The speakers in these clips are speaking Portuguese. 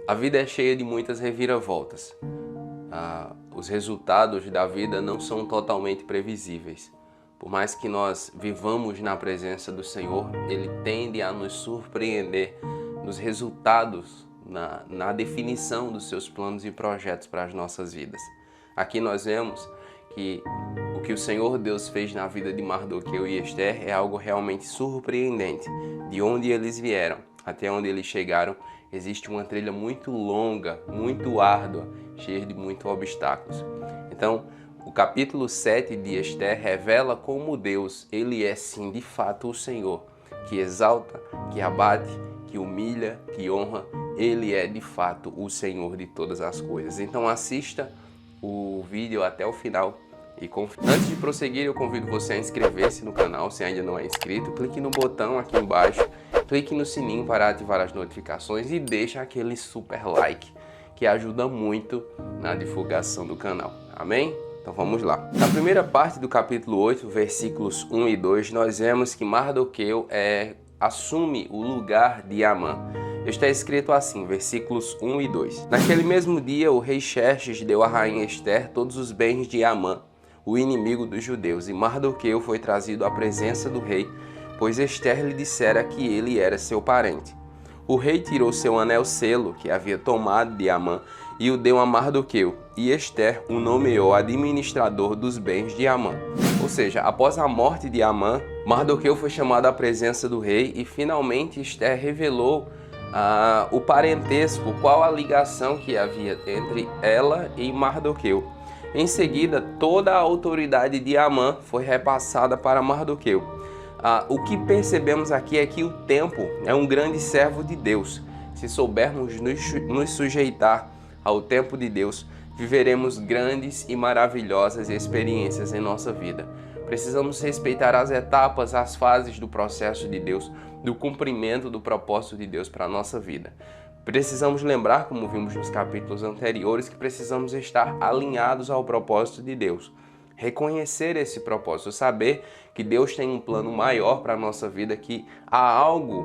A vida é cheia de muitas reviravoltas. Os resultados da vida não são totalmente previsíveis. Por mais que nós vivamos na presença do Senhor, Ele tende a nos surpreender nos resultados, na definição dos seus planos e projetos para as nossas vidas. Aqui nós vemos que o que o Senhor Deus fez na vida de Mardoqueu e Esther é algo realmente surpreendente. De onde eles vieram até onde eles chegaram, existe uma trilha muito longa, muito árdua, cheia de muitos obstáculos. Então, o capítulo 7 de Esther revela como Deus, Ele é sim, de fato, o Senhor, que exalta, que abate, que humilha, que honra. Ele é, de fato, o Senhor de todas as coisas. Então, assista o vídeo até o final. E antes de prosseguir, eu convido você a inscrever-se no canal, se ainda não é inscrito. Clique no botão aqui embaixo, clique no sininho para ativar as notificações e deixa aquele super like, que ajuda muito na divulgação do canal. Amém? Então vamos lá. Na primeira parte do capítulo 8, versículos 1 e 2, nós vemos que Mardoqueu assume o lugar de Amã. Está escrito assim, versículos 1 e 2. Naquele mesmo dia, o rei Xerxes deu à rainha Esther todos os bens de Amã, o inimigo dos judeus, e Mardoqueu foi trazido à presença do rei, pois Esther lhe dissera que ele era seu parente. O rei tirou seu anel-selo, que havia tomado de Amã, e o deu a Mardoqueu, e Esther o nomeou administrador dos bens de Amã. Ou seja, após a morte de Amã, Mardoqueu foi chamado à presença do rei, e finalmente Esther revelou o parentesco, qual a ligação que havia entre ela e Mardoqueu. Em seguida, toda a autoridade de Amã foi repassada para Mardoqueu. O que percebemos aqui é que o tempo é um grande servo de Deus. Se soubermos nos sujeitar ao tempo de Deus, viveremos grandes e maravilhosas experiências em nossa vida. Precisamos respeitar as etapas, as fases do processo de Deus, do cumprimento do propósito de Deus para a nossa vida. Precisamos lembrar, como vimos nos capítulos anteriores, que precisamos estar alinhados ao propósito de Deus. Reconhecer esse propósito, saber que Deus tem um plano maior para a nossa vida, que há algo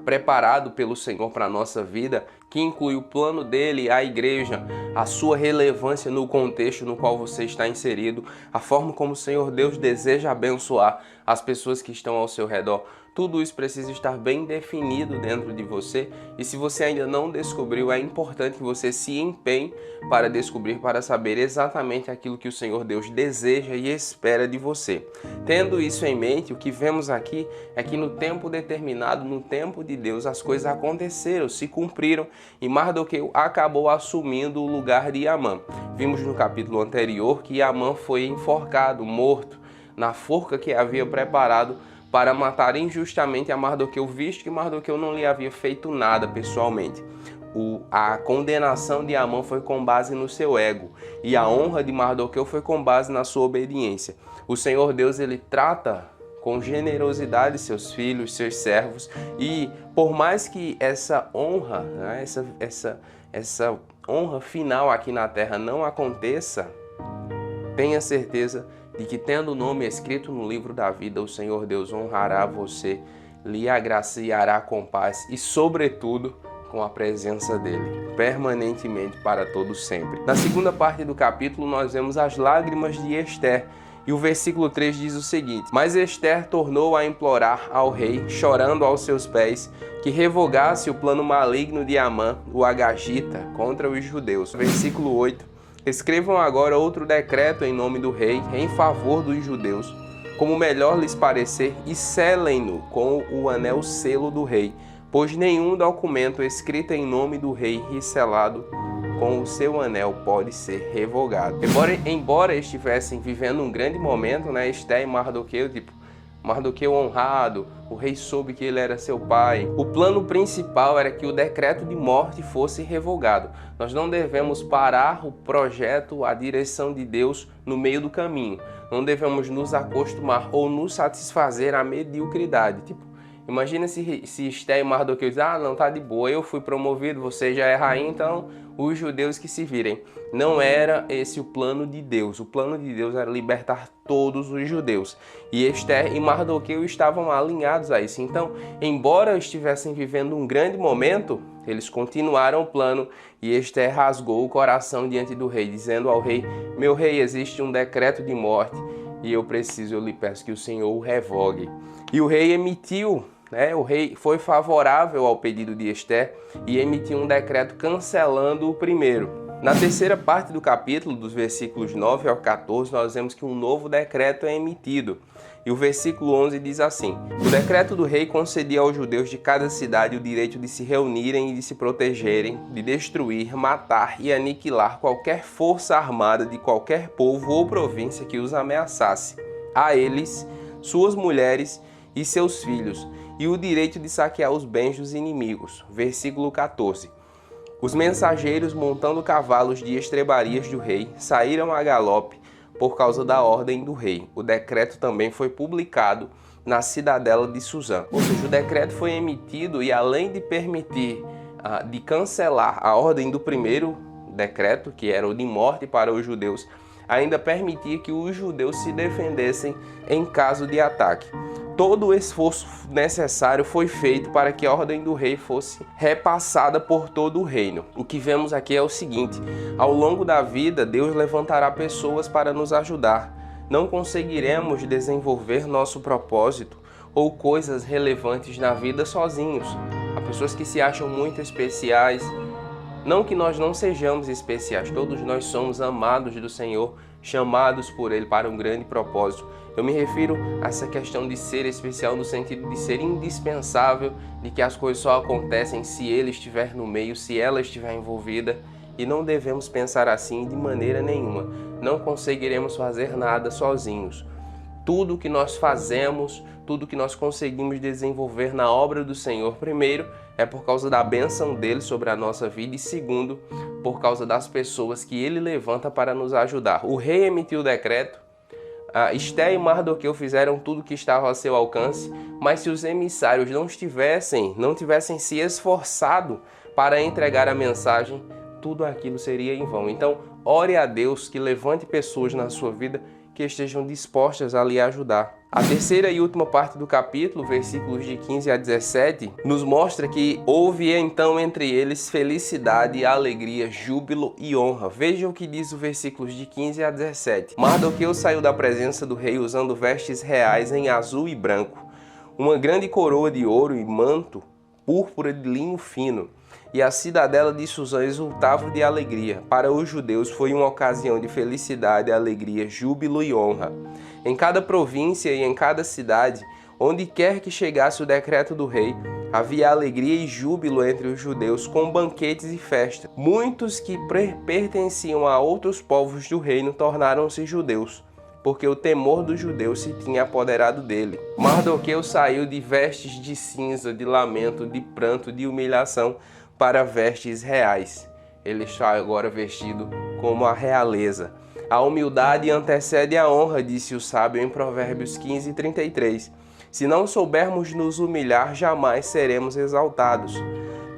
preparado pelo Senhor para a nossa vida, que inclui o plano dele, a igreja, a sua relevância no contexto no qual você está inserido, a forma como o Senhor Deus deseja abençoar as pessoas que estão ao seu redor. Tudo isso precisa estar bem definido dentro de você, e se você ainda não descobriu, é importante que você se empenhe para descobrir, para saber exatamente aquilo que o Senhor Deus deseja e espera de você. Tendo isso em mente, o que vemos aqui é que no tempo determinado, no tempo de Deus, as coisas aconteceram, se cumpriram, e Mardoqueu acabou assumindo o lugar de Amã. Vimos no capítulo anterior que Amã foi enforcado, morto, na forca que havia preparado para matar injustamente a Mardoqueu, visto que Mardoqueu não lhe havia feito nada pessoalmente. A condenação de Amã foi com base no seu ego, e a honra de Mardoqueu foi com base na sua obediência. O Senhor Deus, ele trata com generosidade seus filhos, seus servos, e por mais que essa honra, né, essa honra final aqui na terra não aconteça, tenha certeza de que, tendo o nome escrito no livro da vida, o Senhor Deus honrará você, lhe agraciará com paz e, sobretudo, com a presença dele, permanentemente para todo sempre. Na segunda parte do capítulo, nós vemos as lágrimas de Esther, e o versículo 3 diz o seguinte: Mas Esther tornou a implorar ao rei, chorando aos seus pés, que revogasse o plano maligno de Amã, o Agagita, contra os judeus. Versículo 8: Escrevam agora outro decreto em nome do rei, em favor dos judeus, como melhor lhes parecer, e selem-no com o anel-selo do rei, pois nenhum documento escrito em nome do rei e selado com o seu anel pode ser revogado. Embora estivessem vivendo um grande momento, né, Esther e Mardoqueu, Mardoqueu honrado, o rei soube que ele era seu pai. O plano principal era que o decreto de morte fosse revogado. Nós não devemos parar o projeto, a direção de Deus no meio do caminho. Não devemos nos acostumar ou nos satisfazer à mediocridade. Imagina se Esté e Mardoqueu dizem, não, tá de boa, eu fui promovido, você já é rainha, então os judeus que se virem. Não era esse o plano de Deus. O plano de Deus era libertar todos os judeus. E Esté e Mardoqueu estavam alinhados a isso. Então, embora estivessem vivendo um grande momento, eles continuaram o plano e Esté rasgou o coração diante do rei, dizendo ao rei, meu rei, existe um decreto de morte e eu lhe peço que o Senhor o revogue. E o rei emitiu, o rei foi favorável ao pedido de Esté e emitiu um decreto cancelando o primeiro. Na terceira parte do capítulo, dos versículos 9 ao 14, nós vemos que um novo decreto é emitido. E o versículo 11 diz assim, o decreto do rei concedia aos judeus de cada cidade o direito de se reunirem e de se protegerem, de destruir, matar e aniquilar qualquer força armada de qualquer povo ou província que os ameaçasse, a eles, suas mulheres e seus filhos, e o direito de saquear os bens dos inimigos. Versículo 14. Os mensageiros, montando cavalos de estrebarias do rei, saíram a galope por causa da ordem do rei. O decreto também foi publicado na cidadela de Suzã. Ou seja, o decreto foi emitido e além de permitir, de cancelar a ordem do primeiro decreto, que era o de morte para os judeus, ainda permitia que os judeus se defendessem em caso de ataque. Todo o esforço necessário foi feito para que a ordem do rei fosse repassada por todo o reino. O que vemos aqui é o seguinte, ao longo da vida, Deus levantará pessoas para nos ajudar. Não conseguiremos desenvolver nosso propósito ou coisas relevantes na vida sozinhos. Há pessoas que se acham muito especiais. Não que nós não sejamos especiais, todos nós somos amados do Senhor, chamados por Ele para um grande propósito. Eu me refiro a essa questão de ser especial no sentido de ser indispensável, de que as coisas só acontecem se Ele estiver no meio, se ela estiver envolvida. E não devemos pensar assim de maneira nenhuma. Não conseguiremos fazer nada sozinhos. Tudo que nós fazemos, tudo que nós conseguimos desenvolver na obra do Senhor, primeiro, é por causa da bênção dele sobre a nossa vida e segundo, por causa das pessoas que ele levanta para nos ajudar. O rei emitiu o decreto, Esté e Mardoqueu fizeram tudo que estava a seu alcance, mas se os emissários não tivessem se esforçado para entregar a mensagem, tudo aquilo seria em vão. Então, ore a Deus que levante pessoas na sua vida que estejam dispostas a lhe ajudar. A terceira e última parte do capítulo, versículos de 15 a 17, nos mostra que houve então entre eles felicidade, alegria, júbilo e honra. Veja o que diz o versículos de 15 a 17. Mardoqueu saiu da presença do rei usando vestes reais em azul e branco, uma grande coroa de ouro e manto púrpura de linho fino. E a cidadela de Suzã exultava de alegria. Para os judeus foi uma ocasião de felicidade, alegria, júbilo e honra. Em cada província e em cada cidade, onde quer que chegasse o decreto do rei, havia alegria e júbilo entre os judeus, com banquetes e festas. Muitos que pertenciam a outros povos do reino tornaram-se judeus, porque o temor dos judeus se tinha apoderado dele. Mardoqueu saiu de vestes de cinza, de lamento, de pranto, de humilhação, para vestes reais. Ele está agora vestido como a realeza. A humildade antecede a honra, disse o sábio em Provérbios 15:33. Se não soubermos nos humilhar, jamais seremos exaltados.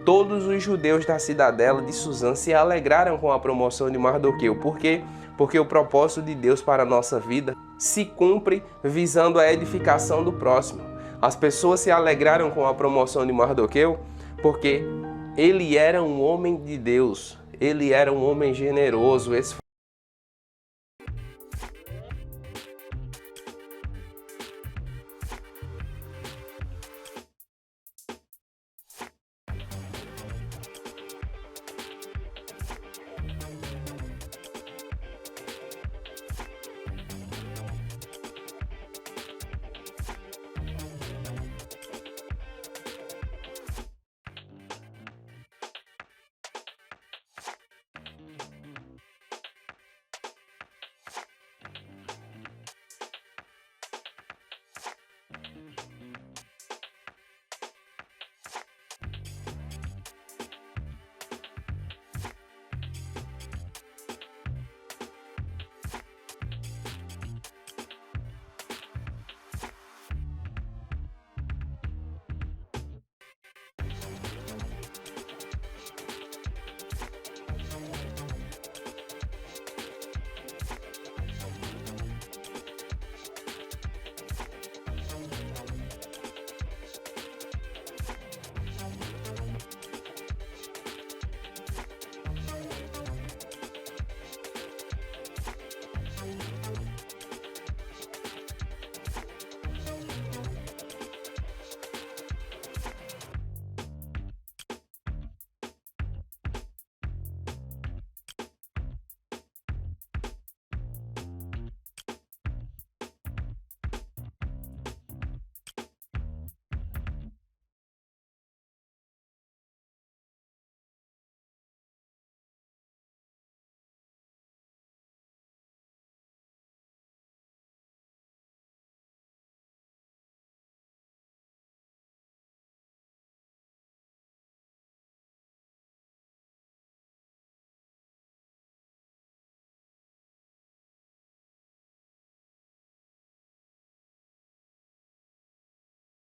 Todos os judeus da cidadela de Suzã se alegraram com a promoção de Mardoqueu. Por quê? Porque o propósito de Deus para a nossa vida se cumpre visando a edificação do próximo. As pessoas se alegraram com a promoção de Mardoqueu porque ele era um homem de Deus, ele era um homem generoso,